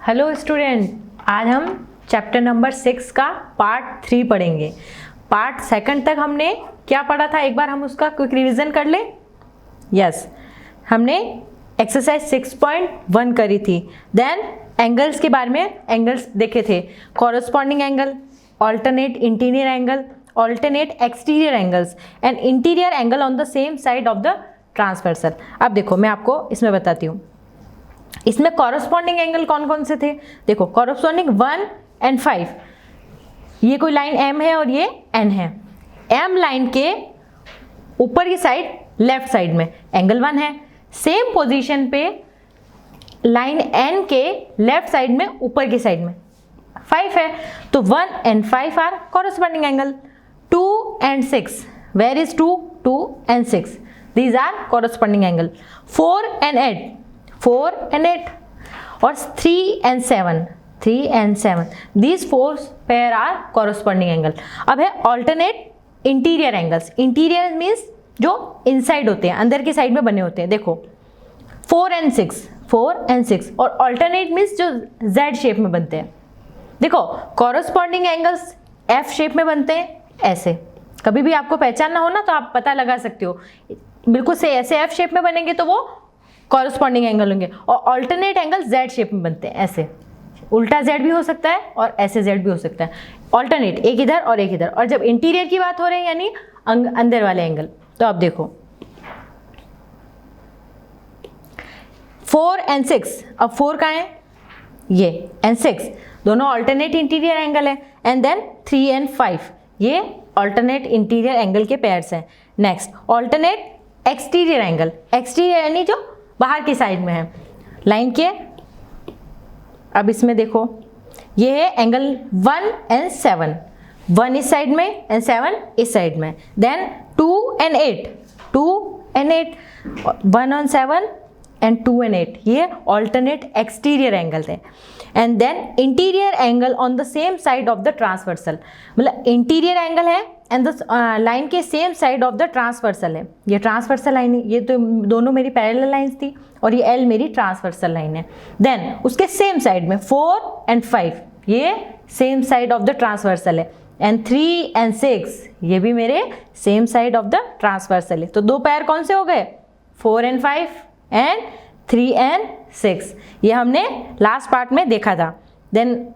Hello student, आज हम chapter number 6 का पार्ट 3 पढ़ेंगे। पार्ट 2 तक हमने क्या पढ़ा था, एक बार हम उसका क्विक रिवीजन कर ले। यस, हमने एक्सरसाइज 6.1 करी थी। देन एंगल्स के बारे में एंगल्स देखे थे, corresponding angle, alternate interior angle, alternate exterior angles and interior angle on the same side of the transversal. अब देखो मैं आपको इसमें बताती हूँ, इसमें कॉरस्पॉन्डिंग एंगल कौन कौन से थे। देखो कॉरस्पॉन्डिंग 1 और 5, ये कोई लाइन M है और ये N है। M लाइन के ऊपर की साइड लेफ्ट साइड में एंगल 1 है, सेम पोजीशन पे लाइन N के लेफ्ट साइड में ऊपर की साइड में 5 है, तो 1 और 5 आर कॉरस्पॉन्डिंग एंगल। 2 और 6, वेयर इज 2 और 6, दीज आर कॉरस्पॉन्डिंग एंगल। 4 और 8, 4 और 8, और 3 और 7, 3 और 7, these 4 pair are corresponding angle। अब है alternate interior angles। interior means जो inside होते हैं, अंदर की साइड में बने होते हैं। देखो 4 और 6, 4 और 6, और alternate means जो Z शेप में बनते हैं। देखो corresponding angles F शेप में बनते हैं, ऐसे। कभी भी आपको पहचानना हो ना तो आप पता लगा सकते हो, बिल्कुल से ऐसे F शेप में बनेंगे तो वो कॉरस्पॉन्डिंग एंगल होंगे, और अल्टरनेट एंगल जेड शेप में बनते हैं, ऐसे। उल्टा जेड भी हो सकता है और ऐसे जेड भी हो सकता है। अल्टरनेट, एक इधर और एक इधर। और जब इंटीरियर की बात हो रही है यानी अंदर वाले एंगल, तो आप देखो 4 और 6, अब 4 कहाँ है, ये, एंड 6 दोनों अल्टरनेट इंटीरियर एंगल है। एंड देन 3 और 5, ये अल्टरनेट इंटीरियर एंगल के पेयर्स हैं। Next alternate exterior angle, exterior यानी जो बाहर की साइड में है लाइन के। अब इसमें देखो ये है एंगल 1 और 7, 1 इस साइड में एंड 7 इस साइड में। देन 2 और 8, 2 और 8, 1 और 7 एंड 2 और 8, ये ऑल्टरनेट एक्सटीरियर एंगल थे। And then interior angle on the same side of the transversal, मतलब इंटीरियर एंगल है एंड द लाइन के same side of the transversal है। ये ट्रांसवर्सल लाइन है, ये तो दोनों मेरी पैरेलल लाइंस थी, और ये L मेरी ट्रांसवर्सल लाइन है। देन उसके सेम साइड में 4 और 5, ये same side of the transversal है। एंड 3 और 6, ये भी मेरे same side of the transversal है। तो दो पैर कौन से हो गए, 4 और 5 एंड 3 और 6। ये हमने लास्ट पार्ट में देखा था। देन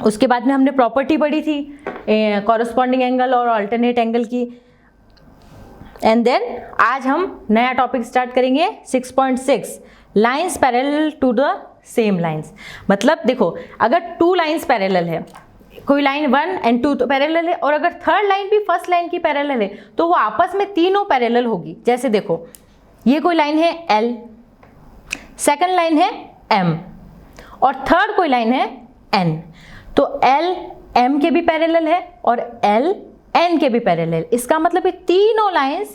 उसके बाद में हमने प्रॉपर्टी पढ़ी थी कॉरस्पॉन्डिंग एंगल और अल्टरनेट एंगल की। एंड देन आज हम नया टॉपिक स्टार्ट करेंगे 6.6, lines parallel to the same lines. मतलब देखो अगर 2 लाइंस पैरेलल है, कोई लाइन 1 और 2 तो पैरेलल है, और अगर थर्ड लाइन भी फर्स्ट लाइन की पैरेलल है तो वो आपस में तीनों पैरेलल होगी। जैसे देखो ये कोई लाइन है L, सेकंड लाइन है M, और थर्ड कोई लाइन है N, तो L M के भी पैरेलल है और L N के भी पैरेलल है। इसका मतलब ये तीनों लाइंस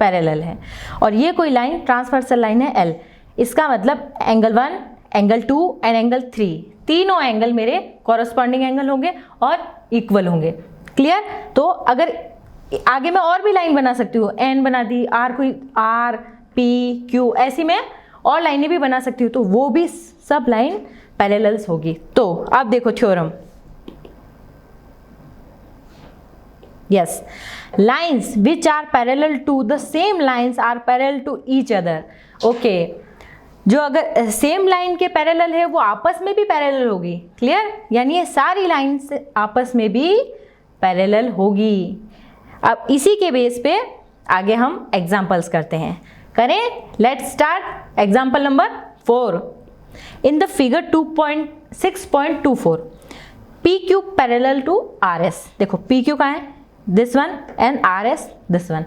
पैरेलल है। और ये कोई लाइन ट्रांसवर्सल लाइन है L, इसका मतलब एंगल 1, एंगल 2 एंड एंगल 3, तीनों एंगल मेरे कॉरस्पॉन्डिंग एंगल होंगे और इक्वल होंगे। क्लियर। तो अगर आगे मैं और भी लाइन बना सकती हूँ, N बना दी, R कोई R P Q, ऐसी मैं और लाइनें भी बना सकती हूँ, तो वो भी सब लाइन पैरेलल्स होगी। तो अब देखो theorem, yes, lines which are parallel to the same lines are parallel to each other. Okay, जो अगर सेम लाइन के पैरेलल है वो आपस में भी पैरेलल होगी। क्लियर, यानी ये सारी लाइंस आपस में भी पैरेलल होगी। अब इसी के बेस पे आगे हम एग्जांपल्स करते हैं। करें, let's start. Example number 4, in the figure 2.6.24, PQ parallel to RS। देखो PQ कहाँ है, this one, and RS this one,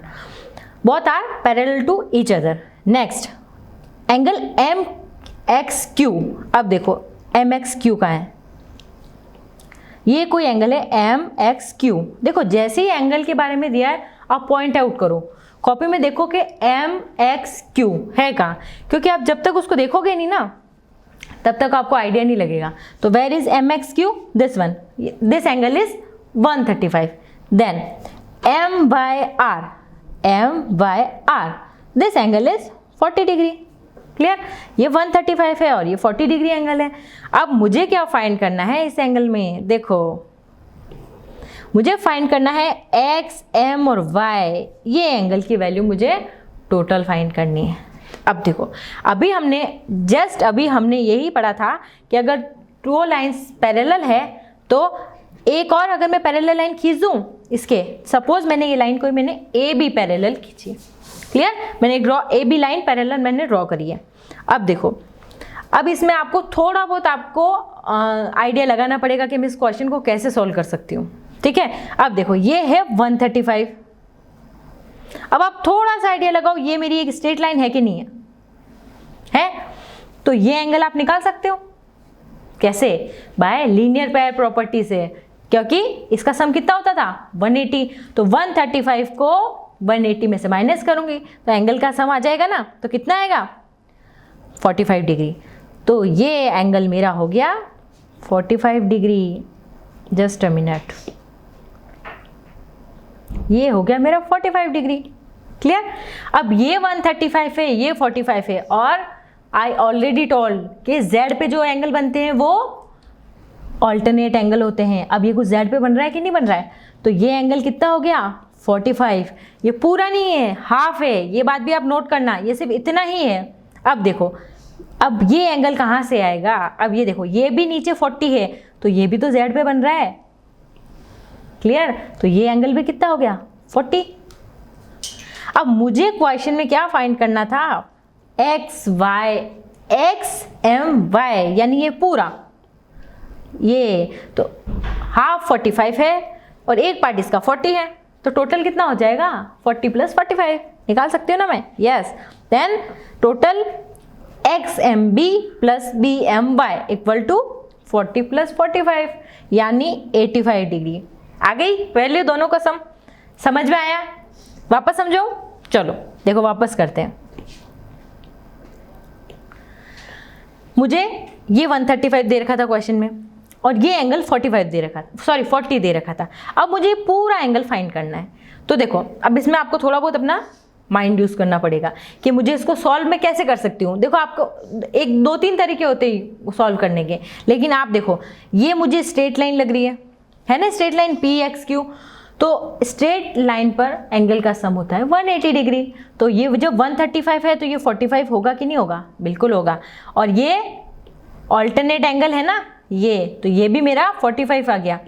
both are parallel to each other. Next angle MXQ। अब देखो MXQ कहाँ है, ये कोई एंगल है MXQ। देखो जैसे ही एंगल के बारे में दिया है आप पॉइंट आउट करो, कॉपी में देखो कि MXQ है कहाँ, क्योंकि आप जब तक उसको देखोगे नहीं ना तब तक आपको आइडिया नहीं लगेगा। तो where is MXQ, this one, this angle is 135। Then MYR, this angle is 40 degree. Clear? ये 135 है और ये 40 डिग्री एंगल है। अब मुझे क्या फाइंड करना है इस एंगल में? देखो मुझे फाइंड करना है एक्स, एम और वाई, ये एंगल की वैल्यू मुझे टोटल फाइंड करनी है। अब देखो अभी हमने यही पढ़ा था कि अगर दो लाइंस पैरेलल है तो एक और अगर मैं पैरेलल लाइन खींच दूं इसके, सपोज मैंने ये लाइन कोई मैंने ए बी पैरेलल खींची, क्लियर? मैंने ए बी लाइन पैरेलल मैंने ड्रॉ करी है। अब देखो अब इसमें आपको थोड़ा बहुत आपको आइडिया लगाना पड़ेगा कि मैं इस क्वेश्चन को कैसे सॉल्व कर सकती हूँ, ठीक है? अब देखो ये है 135। अब आप थोड़ा सा आइडिया लगाओ, ये मेरी एक स्ट्रेट लाइन है कि नहीं है? तो ये एंगल आप निकाल सकते हो। कैसे? बाय लीनियर पेयर प्रॉपर्टी से, क्योंकि इसका सम कितना होता था 180, तो 135 को 180 में से माइनस करूंगी तो एंगल का सम आ जाएगा ना, तो कितना आएगा 45 डिग्री। तो ये एंगल मेरा हो गया 45 डिग्री। जस्ट अ मिनट, ये हो गया मेरा 45 डिग्री। क्लियर? अब ये 135 है, ये 45 है, और आई ऑलरेडी टोल्ड कि Z पे जो एंगल बनते हैं वो ऑल्टरनेट एंगल होते हैं। अब ये कुछ Z पे बन रहा है कि नहीं बन रहा है? तो ये एंगल कितना हो गया 45। ये पूरा नहीं है, हाफ है, ये बात भी आप नोट करना, ये सिर्फ इतना ही है। अब देखो अब ये एंगल कहाँ से आएगा? अब ये देखो ये भी नीचे 40 है तो ये भी तो Z पे बन रहा है, क्लियर? तो ये एंगल भी कितना हो गया 40। अब मुझे क्वेश्चन में क्या फाइंड करना था? एक्स एम वाई, यानी ये पूरा, ये तो हाफ 45 है और एक पार्ट इसका 40 है, तो टोटल कितना हो जाएगा 40 प्लस 45। निकाल सकते हो ना मैं? Yes. Then total X M B plus B M Y equal to 40 plus 45 यानी 85 डिग्री। आ गई वैल्यू दोनों का सम? समझ में आया? वापस समझो। चलो देखो वापस करते हैं। मुझे ये 135 दे रखा था क्वेश्चन में और ये एंगल 45 दे रखा था, सॉरी 40 दे रखा था। अब मुझे पूरा एंगल फाइंड करना है। तो देखो अब इसमें आपको थोड़ा बहुत अपना माइंड यूज करना पड़ेगा कि मुझे इसको सॉल्व में कैसे कर सकती हूँ। देखो आपको एक 2-3 तरीके होते ही सॉल्व करने के, लेकिन आप देखो ये मुझे स्ट्रेट लाइन लग रही है ना, straight line P x Q. तो स्ट्रेट लाइन पर एंगल का सम होता है 180 डिग्री। तो ये जब 135 है तो ये 45 होगा कि नहीं होगा? बिल्कुल होगा। और ये ऑल्टरनेट एंगल है ना ये, तो ये भी मेरा 45 आ गया।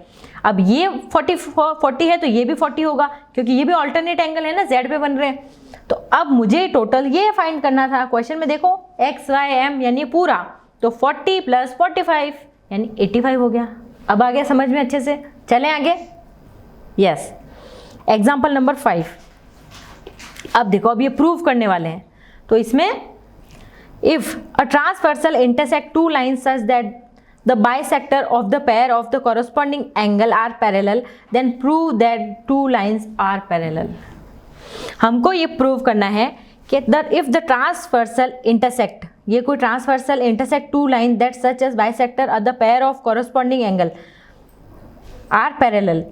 अब ये 40 है तो ये भी 40 होगा, क्योंकि ये भी ऑल्टरनेट एंगल है ना, Z पे बन रहे हैं। तो अब मुझे टोटल ये फाइंड करना था। क्वेश्चन में देखो एक्स वाई एम यानी पूरा, तो 40 प्लस 45 यानी 85 हो गया। अब आ गया समझ में अच्छे से? चलें आगे। Yes, example number 5। अब देखो अब ये प्रूव करने वाले हैं। तो इसमें if a transversal intersect two lines such that the bisector of the pair of the corresponding angle are parallel, then prove that two lines are parallel. हमको ये प्रूव करना है कि if the transversal intersect, ये कोई transversal intersect two lines that such as bisector of the pair of corresponding angle are parallel,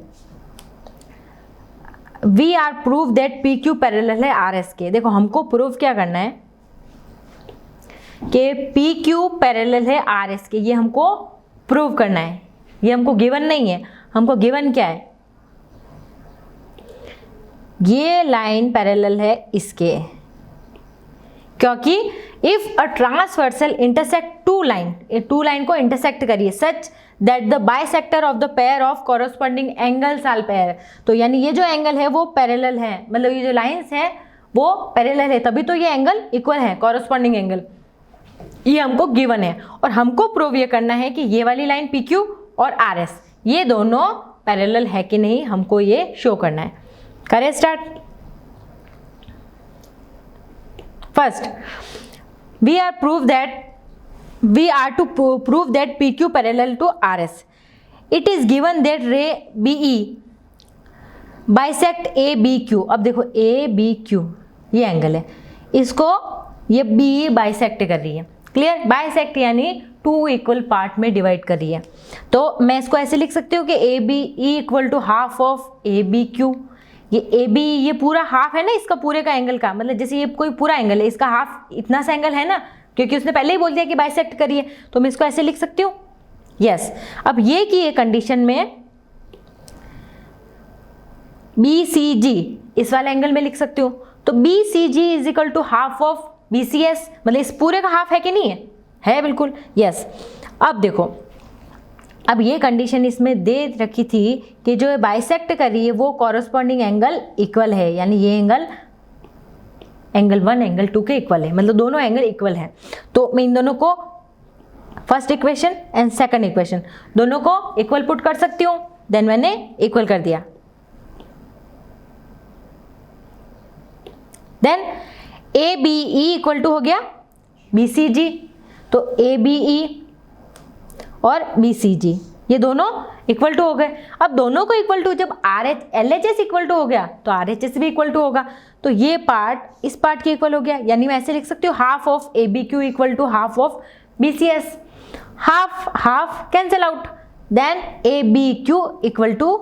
we are prove that PQ parallel है RS के। देखो हमको प्रूव क्या करना है कि पी क्यू पैरेलल है आर एस के, ये हमको प्रूव करना है। ये हमको गिवन नहीं है, हमको गिवन क्या है? ये लाइन पैरेलल है इसके, क्योंकि if a transversal intersect two line को इंटरसेक्ट करिए such that the bisector of the pair of corresponding angles are pair. तो यानी ये जो एंगल है वो पैरेलल है, मतलब ये जो लाइंस है वो पैरेलल है, तभी तो ये एंगल इक्वल है, कॉरस्पॉन्डिंग एंगल। ये हमको गिवन है और हमको प्रूव ये करना है कि ये वाली लाइन पी क्यू और आर एस ये दोनों पैरेलल है कि नहीं, हमको ये शो करना है। करें start. First we are to prove that P Q parallel to R S. It is given that ray B E bisect A B Q. अब देखो ए बी क्यू ये एंगल है, इसको ये बी बाइसेक्ट कर रही है, क्लियर? बाइसेक्ट यानी टू इक्वल पार्ट में डिवाइड कर रही है। तो मैं इसको ऐसे लिख सकती हूँ कि A B E equal to half of A B Q. ये ए बी ये पूरा हाफ है ना इसका पूरे का एंगल का, मतलब जैसे ये कोई पूरा एंगल है, इसका हाफ इतना सा एंगल है ना, क्योंकि उसने पहले ही बोल दिया कि बाइसेक्ट करिए, तो मैं इसको ऐसे लिख सकती हूँ। यस, अब ये की ये कंडीशन में BCG इस वाले एंगल में लिख सकती हूँ, तो BCG is equal to half of BCS, मतलब इस पूरे का हाफ है कि नहीं है? है बिल्कुल। यस, अब देखो, अब ये कंडीशन इसमें दे रखी थी कि जो बाइसेक्ट कर रही है वो कॉरस्पॉन्डिंग एंगल इक्वल है, यानी ये एंगल एंगल 1 एंगल 2 के इक्वल है, मतलब दोनों एंगल इक्वल है। तो मैं इन दोनों को first equation and second equation दोनों को इक्वल पुट कर सकती हूँ, देन मैंने इक्वल कर दिया। देन ABE इक्वल टू हो गया BCG, तो ABE और BCG ये दोनों इक्वल टू हो गए। अब दोनों को इक्वल टू, जब LHS इक्वल टू हो गया तो RHS भी इक्वल टू होगा, तो ये पार्ट इस पार्ट के इक्वल हो गया, यानी मैं ऐसे लिख सकती हूँ half of ABQ equal to half of BCS, half half cancel out, then ABQ equal to,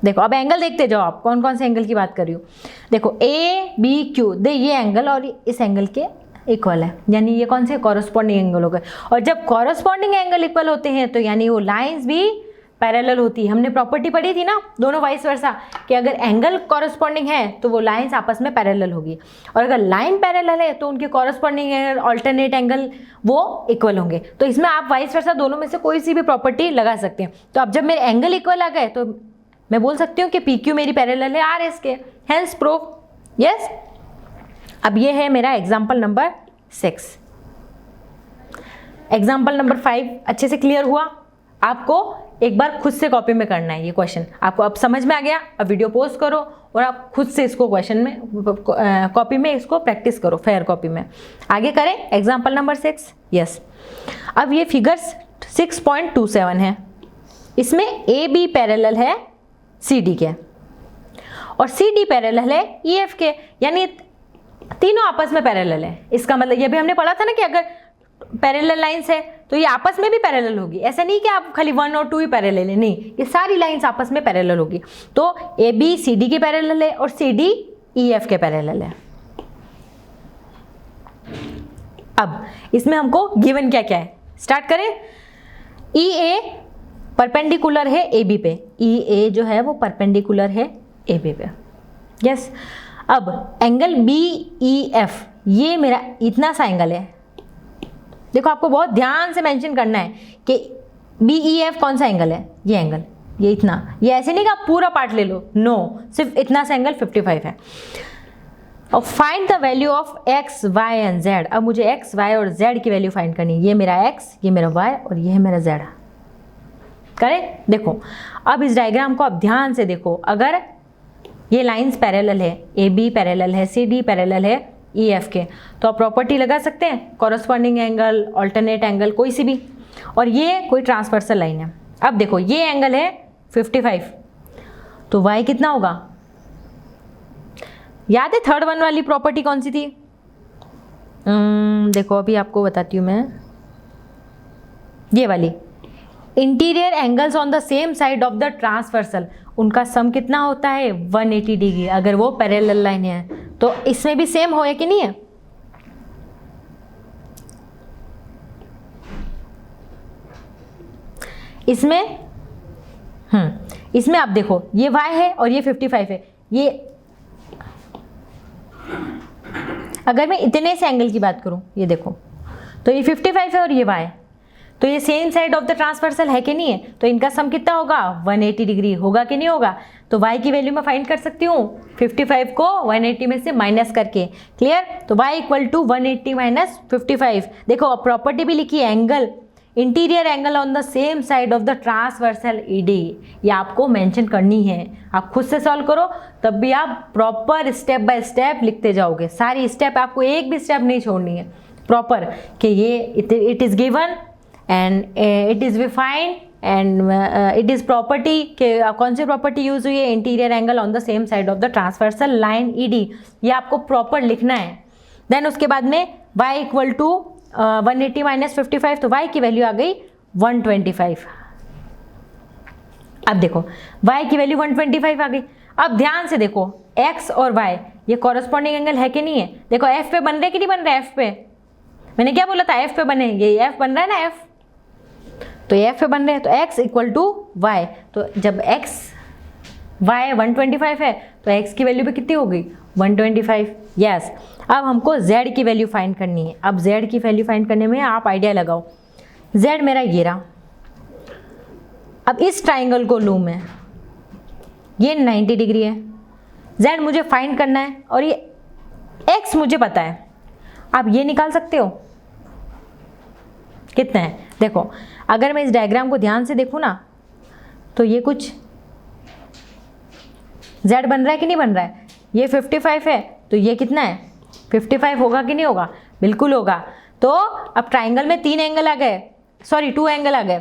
देखो अब एंगल देखते जाओ आप कौन कौन से एंगल की बात कर रही हूँ। देखो ABQ दे ये एंगल और इस एंगल के इक्वल है, यानी ये कौन से कॉरस्पॉन्डिंग एंगल हो गए। और जब कॉरस्पॉन्डिंग एंगल इक्वल होते हैं तो यानी वो लाइंस भी पैरेलल होती है। हमने प्रॉपर्टी पढ़ी थी ना दोनों वाइस वर्सा, कि अगर एंगल कॉरस्पॉन्डिंग है तो वो लाइंस आपस में पैरेलल होगी, और अगर लाइन पैरेलल है तो उनके कॉरस्पॉन्डिंग एंगल ऑल्टरनेट एंगल वो इक्वल होंगे। तो इसमें आप वाइस वर्सा दोनों में से कोई सी भी प्रॉपर्टी लगा सकते हैं। तो अब जब मेरे एंगल इक्वल आ गए तो मैं बोल सकती हूँ कि PQ मेरी पैरेलल है RS के, हेंस प्रूफ। यस, अब ये है मेरा एग्जाम्पल नंबर 6। एग्जाम्पल नंबर 5 अच्छे से क्लियर हुआ? आपको एक बार खुद से कॉपी में करना है ये क्वेश्चन, आपको अब समझ में आ गया। अब वीडियो पॉज करो और आप खुद से इसको क्वेश्चन में कॉपी में इसको प्रैक्टिस करो, फेयर कॉपी में। आगे करें एग्जाम्पल नंबर 6। यस, अब ये फिगर्स 6.27 है, इसमें AB पैरेलल है CD के और CD पैरेलल है EF के, यानी तीनों आपस में पैरेलल है। इसका मतलब ये भी हमने पढ़ा था ना कि अगर पैरेलल लाइंस है तो ये आपस में भी पैरेलल होगी। ऐसा नहीं कि आप खाली 1 और 2 ही पैरेलल है, नहीं, ये सारी लाइंस आपस में पैरेलल होगी। तो AB CD के पैरेलल है और CD EF के पैरेलल है। अब इसमें हमको गिवन क्या क्या है, स्टार्ट करें। EA परपेंडिकुलर है AB पे, EA जो है वो परपेंडिकुलर है AB पे। यस, अब एंगल BEF ये मेरा इतना सा एंगल है। देखो आपको बहुत ध्यान से मेंशन करना है कि BEF कौन सा एंगल है, ये एंगल, ये इतना, ये ऐसे नहीं कि आप पूरा पार्ट ले लो, नो, सिर्फ इतना सा एंगल 55 है। और find the value of X, Y and Z। अब मुझे X, Y और Z की वैल्यू फाइंड करनी है। ये मेरा X, ये मेरा Y और ये है मेरा Z। करें, देखो अब इस डायग्राम को आप ध्यान से देखो। अगर ये लाइंस पैरेलल है, AB पैरेलल है, CD पैरेलल है EF के, तो आप प्रॉपर्टी लगा सकते हैं, कॉरस्पॉन्डिंग एंगल, ऑल्टरनेट एंगल, कोई सी भी। और ये कोई ट्रांसवर्सल लाइन है। अब देखो ये एंगल है 55, तो Y कितना होगा? याद है थर्ड वन वाली प्रॉपर्टी कौन सी थी? देखो अभी आपको बताती हूँ मैं, ये वाली, interior angles on the same side of the transversal, उनका सम कितना होता है? 180 डिग्री, अगर वो पैरेलल लाइन है। तो इसमें भी सेम हो है कि नहीं है? इसमें आप देखो ये Y है और ये 55 है। ये अगर मैं इतने से एंगल की बात करूं, ये देखो, तो ये 55 है और ये Y, तो ये same side of the transversal है कि नहीं है? तो इनका सम कितना होगा? 180 डिग्री होगा कि नहीं होगा? तो Y की वैल्यू मैं फाइंड कर सकती हूँ 55 को 180 में से माइनस करके। क्लियर? तो Y इक्वल टू 180 माइनस 55। देखो अब प्रॉपर्टी भी लिखी है, angle, interior angle on the same side of the transversal ED, ये आपको मेंशन करनी है। आप खुद से सॉल्व करो, तब भी आप प्रॉपर स्टेप बाय स्टेप लिखते जाओगे। सारी स्टेप, आपको एक भी स्टेप नहीं छोड़नी है, प्रॉपर, कि ये it is given and it is we find and it is property, के कौन सी प्रॉपर्टी यूज हुई है? Interior angle on the same side of the transversal line ED, ये आपको प्रॉपर लिखना है। देन उसके बाद में y इक्वल टू 180 माइनस 55, तो y की वैल्यू आ गई 125। अब देखो y की वैल्यू 125 आ गई। अब ध्यान से देखो x और y ये कॉरस्पॉन्डिंग एंगल है कि नहीं है? देखो f पे बन रहे कि नहीं बन रहे? f पे मैंने क्या बोला था, एफ पे बने, ये एफ बन रहा है ना एफ, तो ये एफ पे बन रहे हैं, तो x इक्वल टू वाई, तो जब x y 125 है तो x की वैल्यू भी कितनी हो गई 125। यस, अब हमको z की वैल्यू फाइंड करनी है। अब z की वैल्यू फाइंड करने में आप आइडिया लगाओ, z मेरा ये रहा, अब इस ट्राइंगल को लूँ मैं, ये 90 डिग्री है, z मुझे फाइंड करना है और ये x मुझे पता है। आप ये निकाल सकते हो कितना है। देखो अगर मैं इस डायग्राम को ध्यान से देखूँ ना, तो ये कुछ z बन रहा है कि नहीं बन रहा है, ये 55 है तो ये कितना है 55 होगा कि नहीं होगा, बिल्कुल होगा। तो अब ट्राइंगल में 3 एंगल आ गए, सॉरी 2 एंगल आ गए,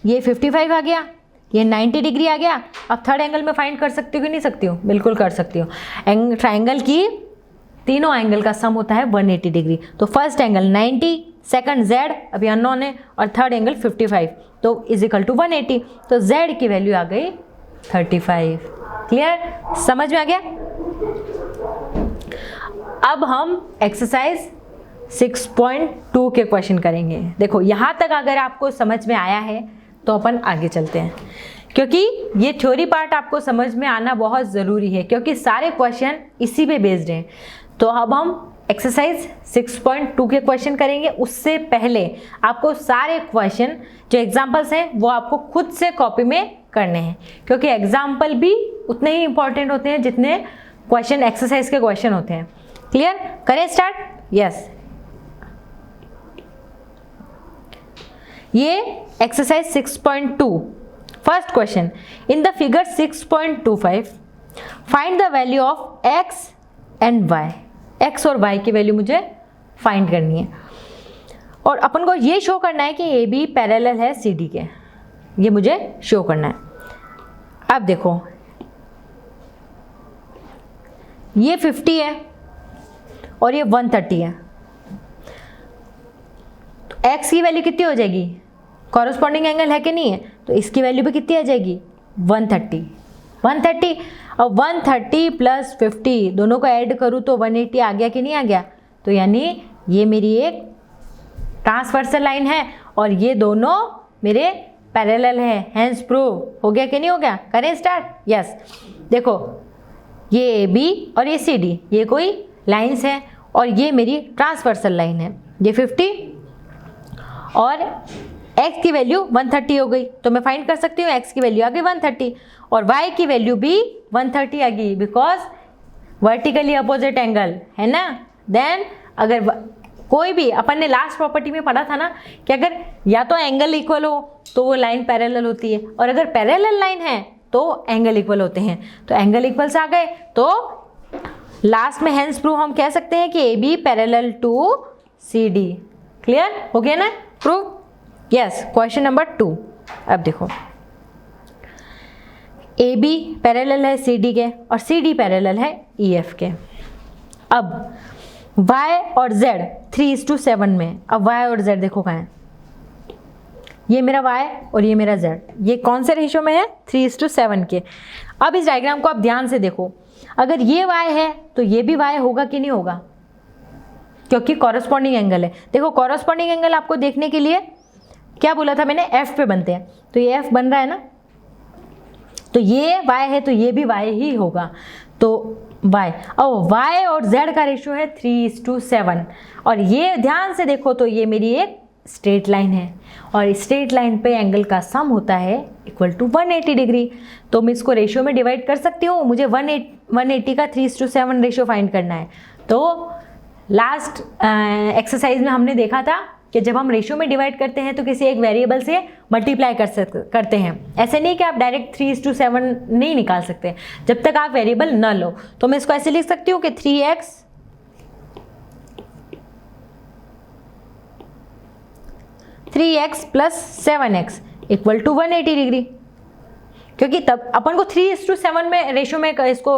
ये 55 आ गया, ये 90 डिग्री आ गया। अब थर्ड एंगल में फाइंड कर सकती हूँ कि नहीं सकती हूँ, बिल्कुल कर सकती हूँ। ट्राइंगल की तीनों एंगल का सम होता है 180 डिग्री। तो फर्स्ट एंगल 90, सेकंड z अभी अननोन है, और थर्ड एंगल 55, तो इज इक्वल टू 180। तो z की वैल्यू आ गई 35। क्लियर, समझ में आ गया। अब हम एक्सरसाइज 6.2 के क्वेश्चन करेंगे। देखो यहाँ तक अगर आपको समझ में आया है तो अपन आगे चलते हैं, क्योंकि ये थ्योरी पार्ट आपको समझ में आना बहुत ज़रूरी है, क्योंकि सारे क्वेश्चन इसी पे बेस्ड हैं। तो अब हम एक्सरसाइज 6.2 के क्वेश्चन करेंगे। उससे पहले आपको सारे क्वेश्चन जो एग्जाम्पल्स हैं वो आपको खुद से कॉपी में करने हैं, क्योंकि एग्जाम्पल भी उतने ही इंपॉर्टेंट होते हैं जितने क्वेश्चन एक्सरसाइज के क्वेश्चन होते हैं। क्लियर, करें स्टार्ट। यस, ये exercise 6.2 first question, in the figure 6.25 find the value of x and y। x और y की वैल्यू मुझे फाइंड करनी है, और अपन को ये शो करना है कि ए बी पैरेलल है सी डी के, ये मुझे शो करना है। अब देखो ये 50 है और ये 130 है, तो x की वैल्यू कितनी हो जाएगी, कॉरस्पॉन्डिंग एंगल है कि नहीं है, तो इसकी वैल्यू भी कितनी आ जाएगी 130। अब 130 प्लस 50 दोनों को ऐड करूँ तो 180 आ गया कि नहीं आ गया, तो यानी ये मेरी एक ट्रांसवर्सल लाइन है और ये दोनों मेरे पैरेलल है, हेंस प्रूव हो गया कि नहीं हो गया। करें स्टार्ट। यस, देखो ये ए बी और ये सी डी, ये कोई लाइन्स है और ये मेरी ट्रांसवर्सल लाइन है, ये 50 और x की वैल्यू 130 हो गई, तो मैं फाइंड कर सकती हूँ x की वैल्यू आ गई 130 और y की वैल्यू भी 130 आ गई, बिकॉज वर्टिकली अपोजिट एंगल है ना। देन अगर कोई भी, अपन ने लास्ट प्रॉपर्टी में पढ़ा था ना कि अगर या तो एंगल इक्वल हो तो वो लाइन पैरेलल होती है, और अगर पैरेलल लाइन है तो एंगल इक्वल होते हैं। तो एंगल इक्वल्स आ गए, तो लास्ट में हेंस प्रूव हम कह सकते हैं कि A B parallel to C D. Clear हो गया ना प्रूव। Yes, question number 2। अब देखो ए बी पैरेलल है सी डी के और सी डी पैरेलल है ई एफ के। अब y और z 3:7 में, अब y और z देखो कहाँ है, ये मेरा y और ये मेरा z, ये कौन से रेशियो में है 3:7 के। अब इस डायग्राम को आप ध्यान से देखो, अगर ये y है तो ये भी y होगा कि नहीं होगा, क्योंकि कॉरस्पॉन्डिंग एंगल है। देखो कॉरस्पॉन्डिंग एंगल आपको देखने के लिए क्या बोला था मैंने, f पे बनते हैं, तो ये f बन रहा है ना, तो ये y है तो ये भी y ही होगा, तो y। अब y और z का रेशियो है 3:7 और ये ध्यान से देखो तो ये मेरी एक स्ट्रेट लाइन है और स्ट्रेट लाइन पे एंगल का सम होता है इक्वल टू 180 डिग्री। तो मैं इसको रेशियो में डिवाइड कर सकती हूँ, मुझे 180 का 3:7 रेशियो फाइंड करना है। तो लास्ट एक्सरसाइज में हमने देखा था कि जब हम रेशियो में डिवाइड करते हैं तो किसी एक वेरिएबल से मल्टीप्लाई करते हैं, ऐसे नहीं कि आप डायरेक्ट 3:7 नहीं निकाल सकते जब तक आप वेरिएबल न लो। तो मैं इसको ऐसे लिख सकती हूँ कि 3x plus 7x equal to 180 degree, क्योंकि तब अपन को 3:7 में रेशियो में इसको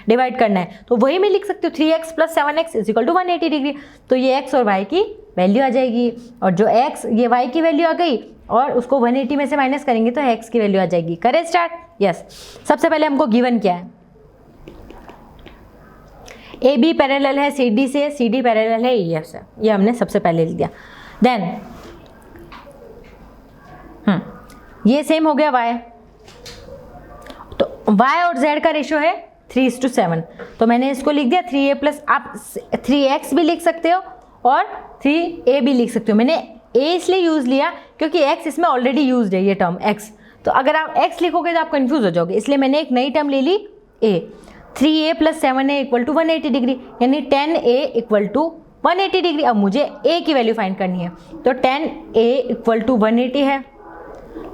डिवाइड करना है, तो वही मैं लिख सकती हूँ 3x plus 7x is equal to 180 degree. तो ये x और y की वैल्यू आ जाएगी, और जो x ये y की वैल्यू आ गई और उसको 180 में से माइनस करेंगे तो x की वैल्यू आ जाएगी। करें स्टार्ट। यस, सबसे पहले हमको गिवन क्या है, ए बी पैरेलल है सी डी से, सी डी पैरेलल है ई एफ से, ये हमने सबसे पहले लिख दिया। देन ये सेम हो गया y, तो y और z का रेशियो है 3:7, तो मैंने इसको लिख दिया 3a प्लस, आप 3x भी लिख सकते हो और 3a भी लिख सकते हो। मैंने a इसलिए यूज लिया क्योंकि x इसमें ऑलरेडी यूज्ड है, ये टर्म x, तो अगर आप x लिखोगे तो आप कंफ्यूज हो जाओगे, इसलिए मैंने एक नई टर्म ले ली a। 3a plus 7a equal to 180 degree, यानी 10a इक्वल टू 180 डिग्री। अब मुझे a की वैल्यू फाइंड करनी है, तो 10a इक्वल टू 180 है,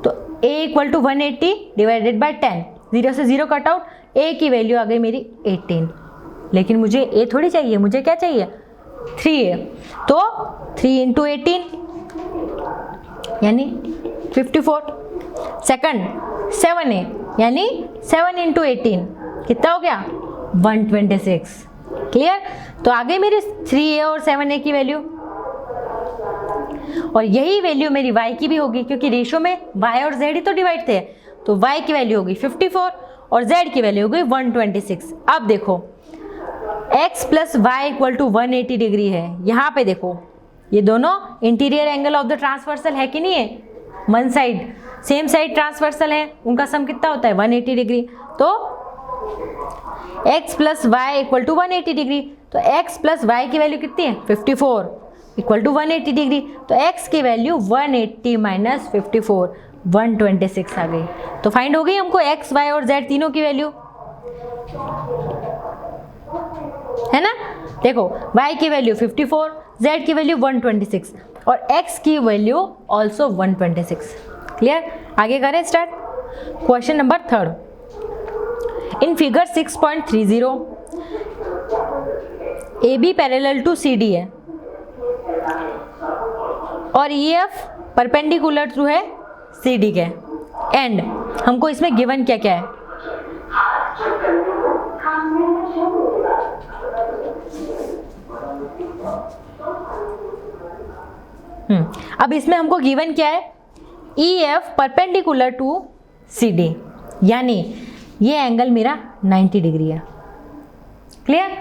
तो a equal to 180 divided by 10, 0 से 0 कट आउट, a की वैल्यू आ गई मेरी 18। लेकिन मुझे a थोड़ी चाहिए, मुझे क्या चाहिए 3a, तो 3 इंटू 18 यानी 54। सेकंड 7a यानी 7 इंटू 18 कितना हो गया 126। क्लियर, तो आ गई मेरी 3a और 7a की वैल्यू, और यही वैल्यू मेरी y की भी होगी क्योंकि रेशो में y और z ही तो डिवाइड थे, तो y की वैल्यू होगी 54 और z की वैल्यू होगी 126। अब देखो x plus Y equal to 180 degree है, यहाँ पे देखो ये दोनों interior angle of the transversal है कि नहीं है, one side same side transversal है, उनका सम कितना होता है 180 डिग्री, तो x plus Y equal to 180 degree, तो x प्लस वाई की वैल्यू कितनी है 54 इक्वल टू 180 डिग्री, तो x की वैल्यू 180 माइनस 54 126 आ गई। तो फाइंड हो गई हमको x, y और z तीनों की वैल्यू, है ना। देखो y की वैल्यू 54, z की वैल्यू 126 और x की वैल्यू ऑल्सो 126। क्लियर, आगे करें start. Question number 3 in figure 6.30 AB parallel to CD है और EF परपेंडिकुलर थ्रू है CD के, एंड हमको इसमें गिवन क्या क्या है, अब इसमें हमको गिवन क्या है EF परपेंडिकुलर टू CD, यानी ये एंगल मेरा 90 डिग्री है। क्लियर,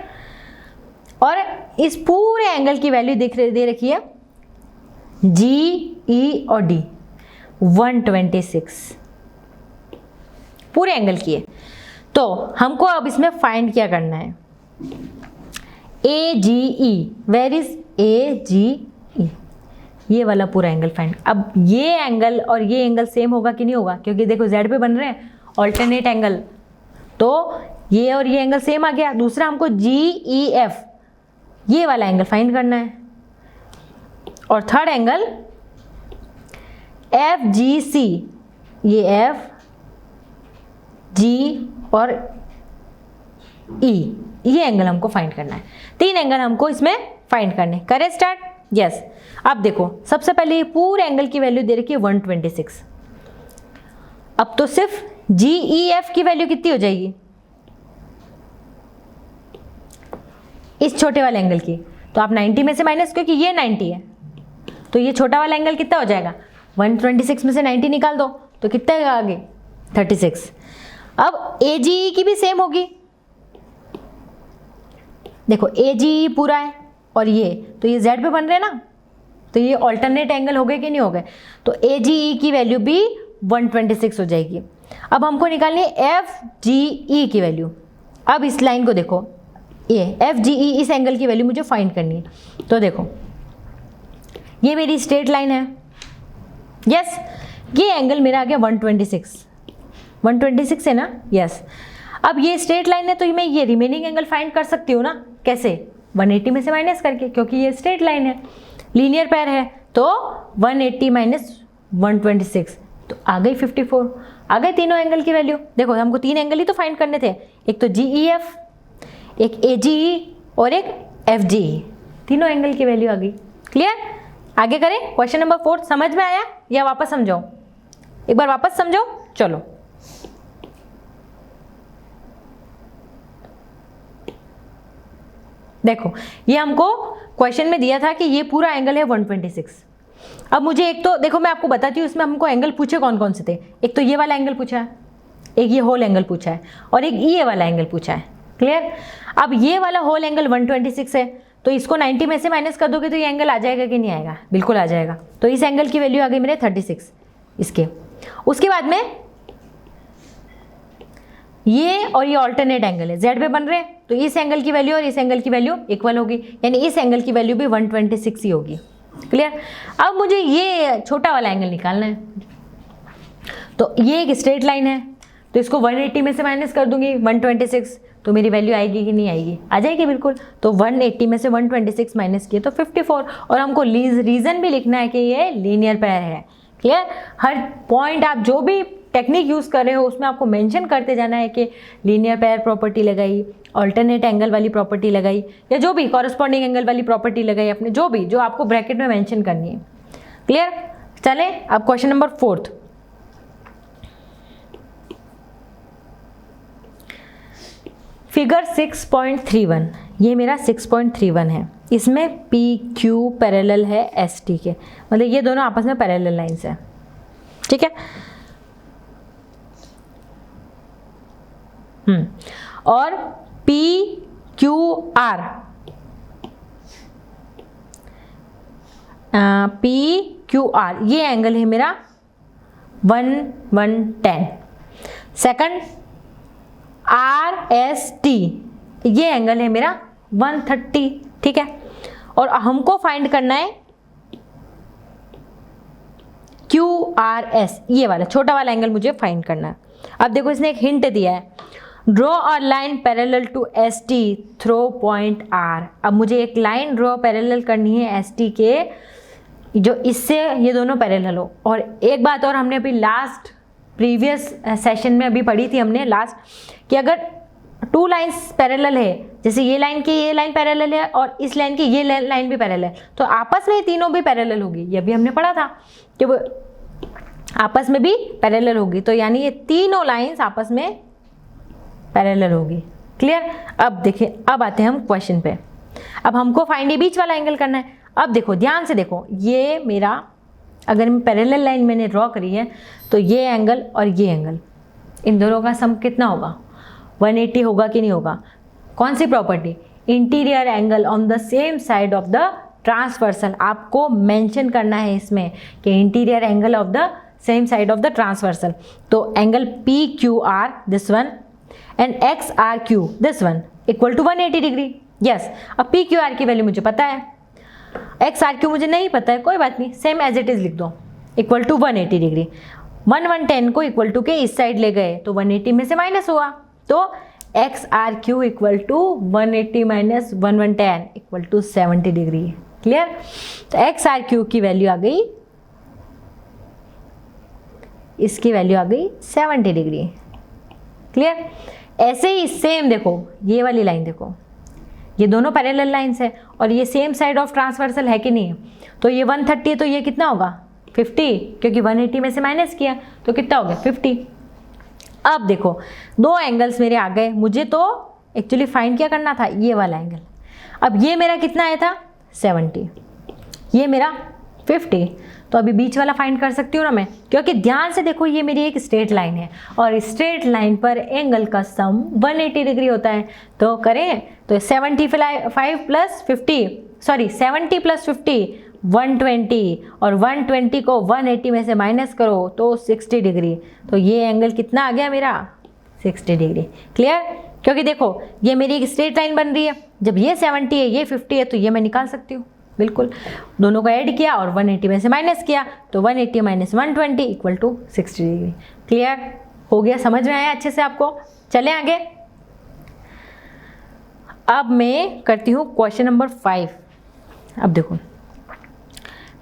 और इस पूरे एंगल की वैल्यू दे रखी है G, E और D 126 पूरे एंगल की है। तो हमको अब इसमें फाइंड क्या करना है, AGE, वेयर इज AGE, ये वाला पूरा एंगल फाइंड। अब ये एंगल और ये एंगल सेम होगा कि नहीं होगा, क्योंकि देखो Z पे बन रहे हैं ऑल्टरनेट एंगल, तो ये और ये एंगल सेम आ गया। दूसरा हमको GEF ये वाला एंगल फाइंड करना है, और थर्ड एंगल FGC, ये F, G और E, ये एंगल हमको फाइंड करना है। 3 एंगल हमको इसमें फाइंड करने। करें स्टार्ट, यस। अब देखो सबसे पहले ये पूरे एंगल की वैल्यू दे रखी है 126। अब तो सिर्फ GEF की वैल्यू कितनी हो जाएगी इस छोटे वाले एंगल की, तो आप 90 में से माइनस, क्योंकि ये 90 है तो ये छोटा वाला एंगल कितना हो जाएगा 126 में से 90 निकाल दो तो कितना है आगे 36। अब AGE की भी सेम होगी, देखो AGE पूरा है और ये तो ये Z पे बन रहे हैं ना, तो ये ऑल्टरनेट एंगल हो गए कि नहीं हो गए, तो AGE की वैल्यू भी 126 हो जाएगी। अब हमको निकालनी है FGE की वैल्यू। अब इस लाइन को देखो, ये FGE इस एंगल की वैल्यू मुझे फाइंड करनी है। तो देखो ये मेरी स्ट्रेट लाइन है, यस, ये एंगल मेरा आ गया 126 है ना, यस। अब ये स्ट्रेट लाइन है तो मैं ये रिमेनिंग एंगल फाइंड कर सकती हूँ ना, कैसे 180 में से माइनस करके, क्योंकि ये स्ट्रेट लाइन है, लीनियर पेयर है, तो 180 माइनस 126 तो आ गई 54। आ गए तीनों एंगल की वैल्यू। देखो हमको 3 एंगल ही तो फाइंड करने थे, एक तो GEF, एक AGE और एक FGE, तीनों एंगल की वैल्यू आ गई। क्लियर, आगे करें क्वेश्चन नंबर 4। समझ में आया या वापस समझाओ, एक बार वापस समझो, चलो। देखो ये हमको क्वेश्चन में दिया था कि ये पूरा एंगल है 126। अब मुझे एक तो देखो मैं आपको बताती हूँ इसमें हमको एंगल पूछे कौन कौन से थे। एक तो ये वाला एंगल पूछा है, एक ये होल एंगल पूछा है और एक ये वाला एंगल पूछा है। क्लियर, अब ये वाला होल एंगल 126 है, तो इसको 90 में से माइनस कर दोगे तो ये एंगल आ जाएगा कि नहीं आएगा? बिल्कुल आ जाएगा। तो इस एंगल की वैल्यू आ गई मेरे 36 इसके। उसके बाद में ये और ये ऑल्टरनेट एंगल है, जेड पे बन रहे हैं, तो इस एंगल की वैल्यू और इस एंगल की वैल्यू इक्वल होगी, यानी इस एंगल की वैल्यू भी 126 ही होगी। क्लियर? अब मुझे ये छोटा वाला एंगल निकालना है। तो ये एक स्ट्रेट लाइन है, तो इसको 180 में से माइनस कर दूंगी 126, तो मेरी वैल्यू आएगी कि नहीं आएगी? आ जाएगी बिल्कुल। तो 180 में से 126 माइनस किए तो 54, और हमको रीजन भी लिखना है कि ये लीनियर पेयर है। क्लियर? हर पॉइंट आप जो भी टेक्निक यूज़ कर रहे हो उसमें आपको मेंशन करते जाना है कि लीनियर पेयर प्रॉपर्टी लगाई, ऑल्टरनेट एंगल वाली प्रॉपर्टी लगाई, या जो भी कॉरस्पॉन्डिंग एंगल वाली प्रॉपर्टी लगाई अपने, जो आपको ब्रैकेट में मेंशन करनी है। क्लियर? चले अब क्वेश्चन नंबर 4। फिगर 6.31, ये मेरा 6.31 है। इसमें पी क्यू पैरेलल है एस टी के, मतलब ये दोनों आपस में पैरेलल लाइंस है। ठीक है? और पी क्यू आर, ये एंगल है मेरा 110। सेकंड आर एस टी, ये एंगल है मेरा 130। ठीक है? और हमको फाइंड करना है क्यू आर एस, ये वाला छोटा वाला एंगल मुझे फाइंड करना है। अब देखो इसने एक हिंट दिया है, draw a line parallel to S T through point R. अब मुझे एक लाइन ड्रॉ पैरेलल करनी है एस टी के, जो इससे ये दोनों पैरेलल हो। और एक बात और हमने अभी लास्ट प्रीवियस सेशन में अभी पढ़ी थी हमने लास्ट, कि अगर टू लाइंस पैरेलल है, जैसे ये लाइन की ये लाइन पैरेलल है और इस लाइन की ये लाइन भी पैरेलल है, तो आपस में ये तीनों भी पैरेलल होगी। ये भी हमने पढ़ा था कि वो आपस में भी पैरेलल होगी, तो यानी ये तीनों लाइंस आपस में पैरेलल होगी। क्लियर? अब देखिए, अब आते हैं हम क्वेश्चन पे। अब हमको फाइंड ये बीच वाला एंगल करना है। अब देखो ध्यान से देखो, ये मेरा अगर पैरेलल लाइन मैंने ड्रॉ करी है, तो ये एंगल और ये एंगल, इन दोनों का सम कितना होगा? 180 होगा कि नहीं होगा? कौन सी property? Interior angle on the same side of the transversal. आपको मेंशन करना है इसमें कि interior angle of the same side of the transversal. तो angle P Q R this one and X R Q this one equal to 180 degree. Yes, अब P Q R की value मुझे पता है, एक्स आर क्यू मुझे नहीं पता है, कोई बात नहीं, सेम एज इट इज लिख दो, इक्वल टू 180 डिग्री। 110 को इक्वल टू के इस साइड ले गए तो 180 में से माइनस हुआ, तो X R Q equal to 180 minus 110 equal to 70 degree. Clear? तो एक्स आर क्यू की वैल्यू आ गई, इसकी वैल्यू आ गई 70 डिग्री। क्लियर? ऐसे ही सेम देखो, ये वाली लाइन देखो, ये दोनों पैरेलल लाइंस है और ये सेम साइड ऑफ ट्रांसवर्सल है कि नहीं? तो ये 130 है, तो ये कितना होगा? 50, क्योंकि 180 में से माइनस किया तो कितना हो गया? 50। अब देखो दो एंगल्स मेरे आ गए, मुझे तो एक्चुअली फाइंड क्या करना था? ये वाला एंगल। अब ये मेरा कितना आया था? 70, ये मेरा 50, तो अभी बीच वाला फाइंड कर सकती हूँ ना मैं, क्योंकि ध्यान से देखो ये मेरी एक स्ट्रेट लाइन है और स्ट्रेट लाइन पर एंगल का सम 180 डिग्री होता है। तो करें तो 70 प्लस 50 120, और 120 को 180 में से माइनस करो तो 60 डिग्री। तो ये एंगल कितना आ गया मेरा? 60 डिग्री। क्लियर? क्योंकि देखो ये मेरी एक स्ट्रेट लाइन बन रही है, जब ये 70 है ये 50 है, तो ये मैं निकाल सकती हूँ बिल्कुल। दोनों को ऐड किया और 180 में से माइनस किया, तो 180 minus 120 equal to 60 degree. Clear हो गया? समझ में आया अच्छे से आपको? चले आगे। अब मैं करती हूँ क्वेश्चन नंबर 5। अब देखो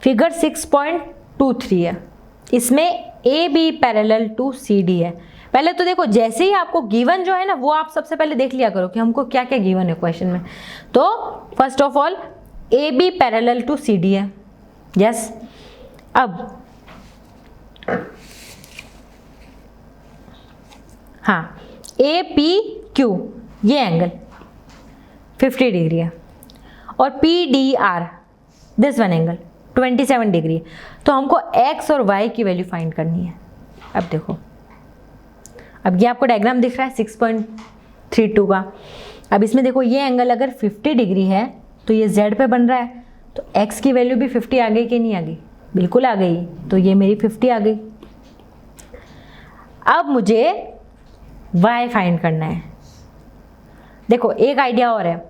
फिगर 6.23 है, इसमें A B parallel to C D है। पहले तो देखो जैसे ही आपको गिवन जो है ना, वो आप सबसे पहले देख लिया करो कि हमको क्या क्या गिवन है क्वेश्चन में। तो first of all A B parallel to C D है। यस, अब हाँ, ए पी क्यू ये एंगल 50 डिग्री है और P D R this one angle 27 degree. तो हमको एक्स और वाई की वैल्यू फाइंड करनी है। अब देखो, अब ये आपको डायग्राम दिख रहा है 6.32 का। अब इसमें देखो ये एंगल अगर 50 डिग्री है तो ये z पे बन रहा है, तो x की वैल्यू भी 50 आ गई कि नहीं आ गई? बिल्कुल आ गई। तो ये मेरी 50 आ गई। अब मुझे y फाइंड करना है। देखो एक आइडिया और है,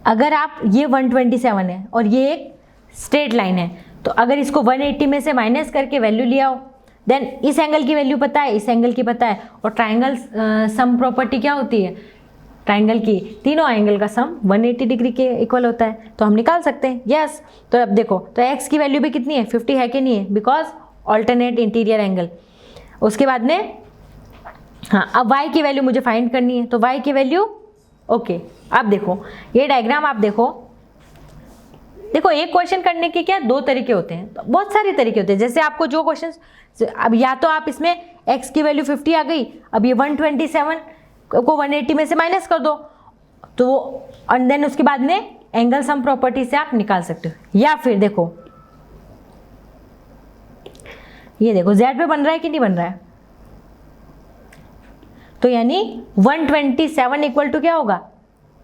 अगर आप ये 127 है और ये एक स्ट्रेट लाइन है, तो अगर इसको 180 में से माइनस करके वैल्यू लिया हो, देन इस एंगल की वैल्यू पता है, इस एंगल की पता है, और ट्राइंगल सम प्रॉपर्टी क्या होती है? ट्राइंगल की तीनों एंगल का सम 180 डिग्री के इक्वल होता है, तो हम निकाल सकते हैं। यस, तो अब देखो, तो x की वैल्यू भी कितनी है? 50 है कि नहीं है? Because alternate interior angle. उसके बाद में हाँ, अब y की वैल्यू मुझे फाइंड करनी है, तो y की वैल्यू ओके। अब देखो ये डायग्राम आप देखो एक क्वेश्चन करने के क्या दो तरीके होते हैं, तो बहुत सारे तरीके होते हैं। जैसे आपको जो क्वेश्चन, अब या तो आप इसमें x की वैल्यू 50 आ गई, अब ये 127 को 180 में से माइनस कर दो, तो और देन उसके बाद में एंगल सम प्रॉपर्टी से आप निकाल सकते हो। या फिर देखो ये देखो z पे बन रहा है कि नहीं बन रहा है, तो यानी 127 इक्वल टू क्या होगा?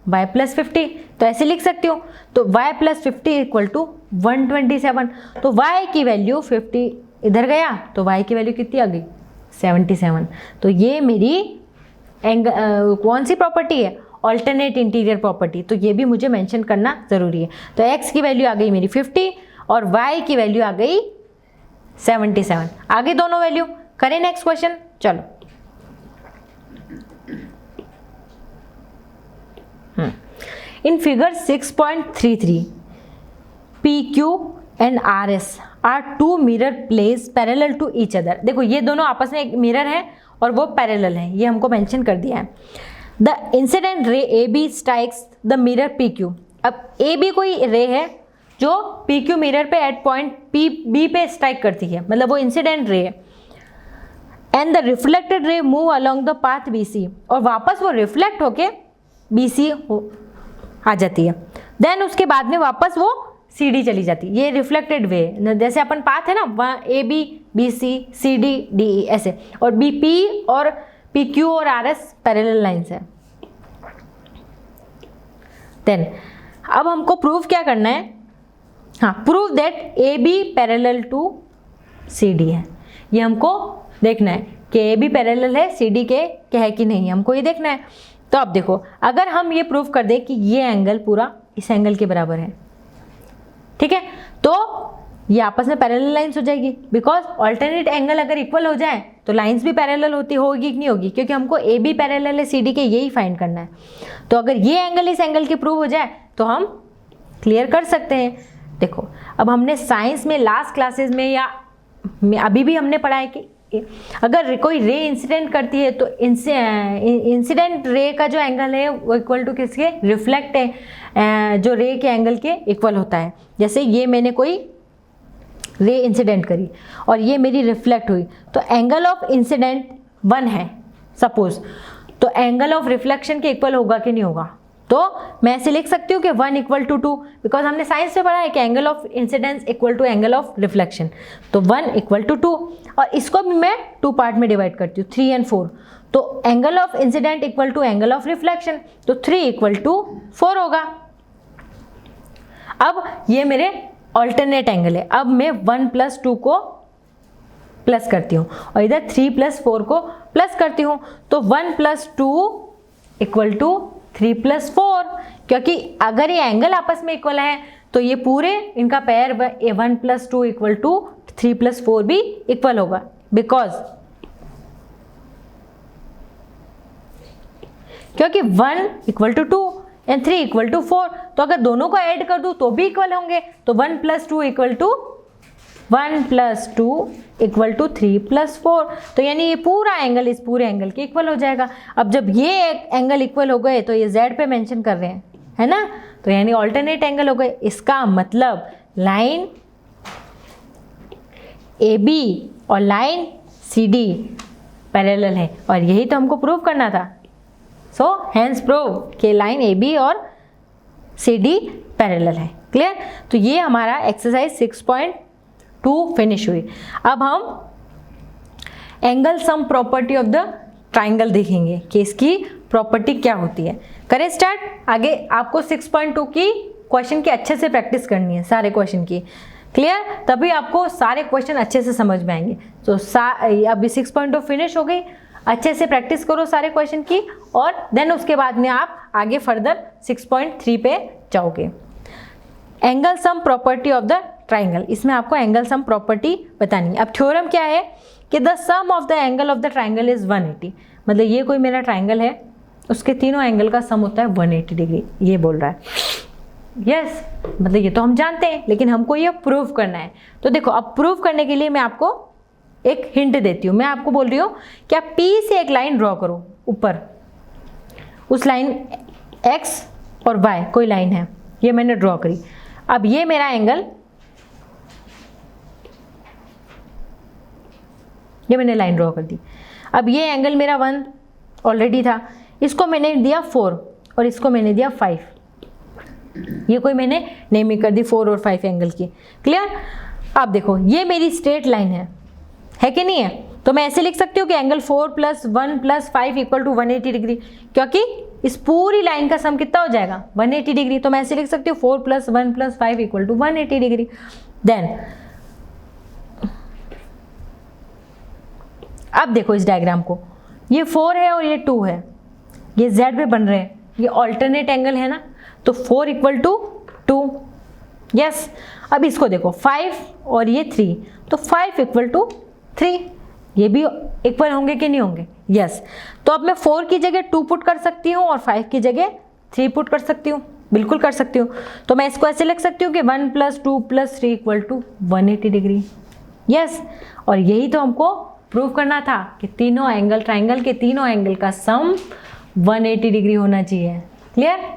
y plus 50। तो ऐसे लिख सकती हूँ, तो y प्लस 50 इक्वल टू 127। तो y की वैल्यू 50 इधर गया, तो y की वैल्यू कितनी आ गई? 77। तो ये मेरी कौन सी प्रॉपर्टी है? Alternate interior property. तो ये भी मुझे मेंशन करना ज़रूरी है। तो x की वैल्यू आ गई मेरी 50 और y की वैल्यू आ गई 77। आगे दोनों वैल्यू करें नेक्स्ट क्वेश्चन। चलो In figure 6.33, PQ and RS are two mirror placed parallel to each other। देखो ये दोनों आपस में एक मिरर है और वो पैरेलल है, ये हमको मेंशन कर दिया है। The incident ray AB strikes the mirror PQ। अब AB कोई रे है जो PQ मिरर पे एट पॉइंट B पे स्ट्राइक करती है, मतलब वो इंसिडेंट रे है। And the reflected ray move along the path BC, और वापस वो रिफ्लेक्ट होके BC आ जाती है। देन उसके बाद में वापस वो CD चली जाती है। ये रिफ्लेक्टेड वे, जैसे अपन पाथ है ना, वहाँ AB BC CD DE ऐसे, और BP और PQ और RS पैरेलल लाइंस है। देन अब हमको प्रूव क्या करना है? हाँ, prove that AB parallel to CD है। ये हमको देखना है कि AB पैरेलल है CD के है कि नहीं, हमको ये देखना है। तो अब देखो, अगर हम ये प्रूव कर दें कि ये एंगल पूरा इस एंगल के बराबर है, ठीक है, तो ये आपस में पैरेलल लाइंस हो जाएगी। बिकॉज ऑल्टरनेट एंगल अगर इक्वल हो जाए तो लाइंस भी पैरेलल होगी कि नहीं होगी, क्योंकि हमको AB पैरेलल है CD के, यही फाइंड करना है। तो अगर ये एंगल इस एंगल की प्रूव हो जाए तो हम क्लियर कर सकते हैं। देखो अब हमने साइंस में लास्ट क्लासेस में या अभी भी हमने पढ़ा है कि अगर कोई रे इंसिडेंट करती है तो इंसिडेंट रे का जो एंगल है वो इक्वल टू किसके? रिफ्लेक्ट है जो रे के एंगल के इक्वल होता है। जैसे ये मैंने कोई रे इंसिडेंट करी और ये मेरी रिफ्लेक्ट हुई, तो एंगल ऑफ इंसिडेंट 1 है सपोज, तो एंगल ऑफ रिफ्लेक्शन के इक्वल होगा कि नहीं होगा? तो मैं ऐसे लिख सकती हूँ कि 1 इक्वल टू 2, बिकॉज हमने साइंस में पढ़ा है कि angle of incidence equal to angle of reflection. तो 1 इक्वल टू 2, और इसको भी मैं 2 पार्ट में डिवाइड करती हूँ, 3 and 4। तो angle of incident equal to angle of reflection, तो 3 इक्वल टू 4 होगा। अब ये मेरे ऑल्टरनेट एंगल है। अब मैं 1 + 2 को प्लस करती हूँ और इधर 3 + 4 को प्लस करती हूँ, तो 1 + 2 इक्वल टू 3 + 4, क्योंकि अगर ये एंगल आपस में इक्वल है तो ये पूरे इनका पेयर 1 + 2 इक्वल टू 3 + 4 भी इक्वल होगा, बिकॉज क्योंकि 1 equal to 2 and 3 equal to 4, तो अगर दोनों को ऐड कर दूं तो भी इक्वल होंगे। तो 1 + 2 इक्वल टू 3 + 4, तो यानी ये पूरा एंगल इस पूरे एंगल के इक्वल हो जाएगा। अब जब ये एंगल इक्वल हो गए तो ये Z पे मेंशन कर रहे हैं, है ना, तो यानी ऑल्टरनेट एंगल हो गए। इसका मतलब लाइन AB और लाइन CD पैरेलल है, और यही तो हमको प्रूव करना था। सो हेंस प्रूव कि लाइन AB और CD पैरेलल है। क्लियर? तो ये हमारा एक्सरसाइज 6.2 फिनिश हुई। अब हम angle sum property of the triangle देखेंगे कि इसकी प्रॉपर्टी क्या होती है। करें स्टार्ट। आगे आपको 6.2 की क्वेश्चन की अच्छे से प्रैक्टिस करनी है, सारे क्वेश्चन की, क्लियर, तभी आपको सारे क्वेश्चन अच्छे से समझ में आएंगे। तो अभी 6.2 फिनिश हो गई, अच्छे से प्रैक्टिस करो सारे क्वेश्चन की, और देन उसके बाद में आप आगे फर्दर 6.3 पे जाओगे। Angle sum property of the triangle, इसमें आपको एंगल सम प्रॉपर्टी बतानी है। अब थ्योरम क्या है कि the sum of the angle of the triangle is 180, मतलब ये कोई मेरा ट्राइंगल है, उसके तीनों एंगल का सम होता है 180 डिग्री, ये बोल रहा है। यस, मतलब ये तो हम जानते हैं, लेकिन हमको ये प्रूव करना है। तो देखो, अब प्रूव करने के लिए मैं आपको एक हिंट देती हूँ। मैं आपको बोल रही हूँ कि आप P से एक लाइन ड्रॉ करो ऊपर, उस लाइन X और Y कोई लाइन है, ये मैंने ड्रॉ करी। अब ये मेरा एंगल, ये मैंने लाइन ड्रॉ कर दी। अब ये एंगल मेरा 1 ऑलरेडी था, इसको मैंने दिया 4 और इसको मैंने दिया 5, ये कोई मैंने नेमिंग कर दी 4 और 5 एंगल की, क्लियर। अब देखो, ये मेरी स्ट्रेट लाइन है कि नहीं है? तो मैं ऐसे लिख सकती हूँ कि एंगल 4 + 1 + 5 = 180 डिग्री, क्योंकि इस पूरी लाइन का सम कितना हो जाएगा 180 डिग्री। तो मैं ऐसे लिख सकती हूँ 4 + 1 + 5 = 180 डिग्री। देन अब देखो इस डायग्राम को, ये 4 है और ये 2 है, ये Z पे बन रहे हैं, ये ऑल्टरनेट एंगल है ना, तो 4 = 2। यस, अब इसको देखो 5 और ये 3, तो 5 = 3, ये भी इक्वल होंगे कि नहीं होंगे? यस। तो अब मैं 4 की जगह 2 पुट कर सकती हूँ और 5 की जगह 3 पुट कर सकती हूँ, बिल्कुल कर सकती हूँ। तो मैं इसको ऐसे लिख सकती हूँ कि 1 + 2 + 3 = 180 डिग्री। यस, और यही तो हमको प्रूव करना था कि तीनों एंगल, ट्राइंगल के तीनों एंगल का सम 180 डिग्री होना चाहिए, clear.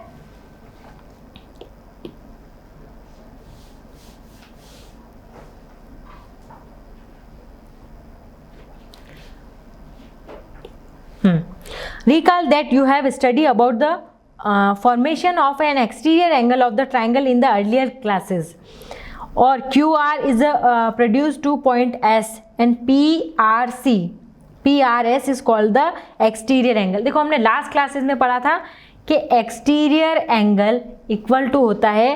Recall that you have studied about the formation of an exterior angle of the triangle in the earlier classes. Or QR is produced to point S and PRS is called the exterior angle. देखो, हमने last classes में पढ़ा था कि exterior angle equal to होता है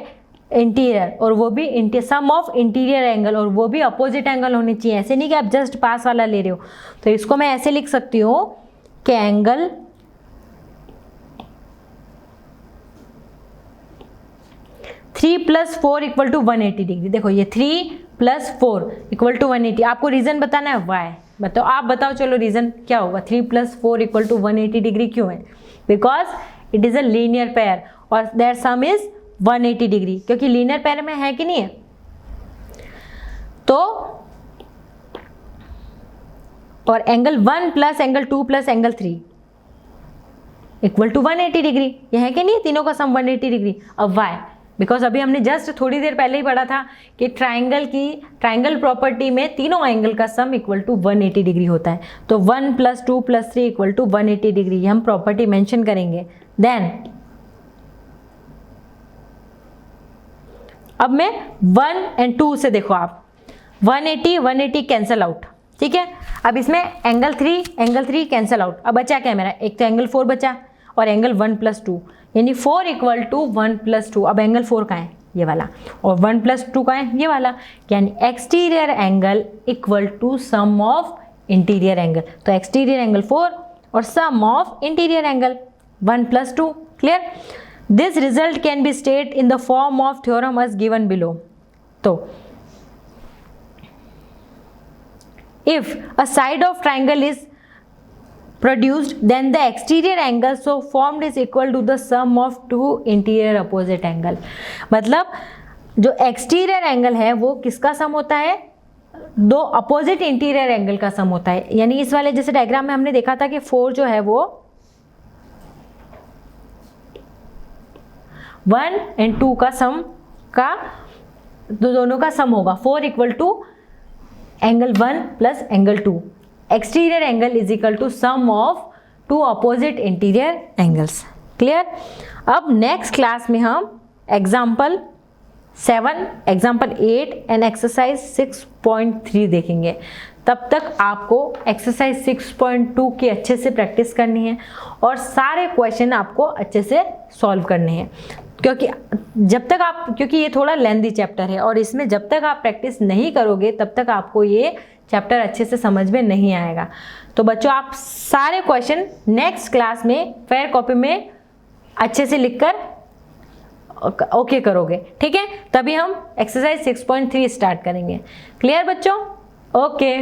interior, और वो भी सम ऑफ इंटीरियर एंगल, और वो भी अपोजिट एंगल होनी चाहिए। ऐसे नहीं कि आप जस्ट पास वाला ले रहे हो। तो इसको मैं ऐसे लिख सकती हूँ कि एंगल 3 + 4 = 180 डिग्री। देखो, ये 3 + 4 = 180। आपको रीजन बताना है, वाई बताओ, आप बताओ, चलो रीजन क्या होगा? 3 + 4 = 180 डिग्री क्यों है? Because it is a linear pair और देयर सम इज 180 डिग्री, क्योंकि लीनियर पेयर में है कि नहीं है। तो और एंगल 1 + एंगल 2 + एंगल 3 = 180 डिग्री, ये है कि नहीं? तीनों का सम 180 डिग्री। अब वाई? बिकॉज अभी हमने जस्ट थोड़ी देर पहले ही पढ़ा था कि ट्राइंगल प्रॉपर्टी में तीनों एंगल का सम = 180 डिग्री होता है। तो 1 + 2 + 3 = 180 डिग्री, ये हम प्रॉपर्टी मेंशन करेंगे। देन अब मैं 1 और 2 से देखो, आप 180 कैंसल आउट, ठीक है। अब इसमें एंगल 3 कैंसल आउट। अब बचा क्या मेरा? एक तो एंगल 4 बचा और एंगल 1 + 2, यानी 4 = 1 + 2। अब एंगल 4 का है ये वाला, और 1 + 2 का है ये वाला, यानी exterior angle = sum of interior angle. तो एक्सटीरियर एंगल 4 और sum of interior angle 1 + 2, clear. This result can be state in the form of theorem as given below. तो if a side of triangle is produced, then the exterior angle so formed is equal to the sum of two interior opposite angle। मतलब जो exterior angle है वो किसका सम होता है? दो opposite interior angle का सम होता है। यानी इस वाले जैसे डायग्राम में हमने देखा था कि 4 जो है वो 1 और 2 का सम का, दोनों का सम होगा। 4 = angle 1 + angle 2। Exterior angle = sum of 2 opposite interior angles, clear. अब नेक्स्ट क्लास में हम एग्जाम्पल 7, एग्जाम्पल 8 एंड एक्सरसाइज 6.3 देखेंगे। तब तक आपको एक्सरसाइज 6.2 की अच्छे से प्रैक्टिस करनी है और सारे क्वेश्चन आपको अच्छे से सॉल्व करने हैं, क्योंकि ये थोड़ा लेंथी चैप्टर है और इसमें जब तक आप प्रैक्टिस नहीं करोगे तब तक आपको ये चैप्टर अच्छे से समझ में नहीं आएगा। तो बच्चों, आप सारे क्वेश्चन नेक्स्ट क्लास में फेयर कॉपी में अच्छे से लिखकर ओके करोगे, ठीक है? तभी हम एक्सरसाइज 6.3 स्टार्ट करेंगे। क्लियर बच्चों? ओके।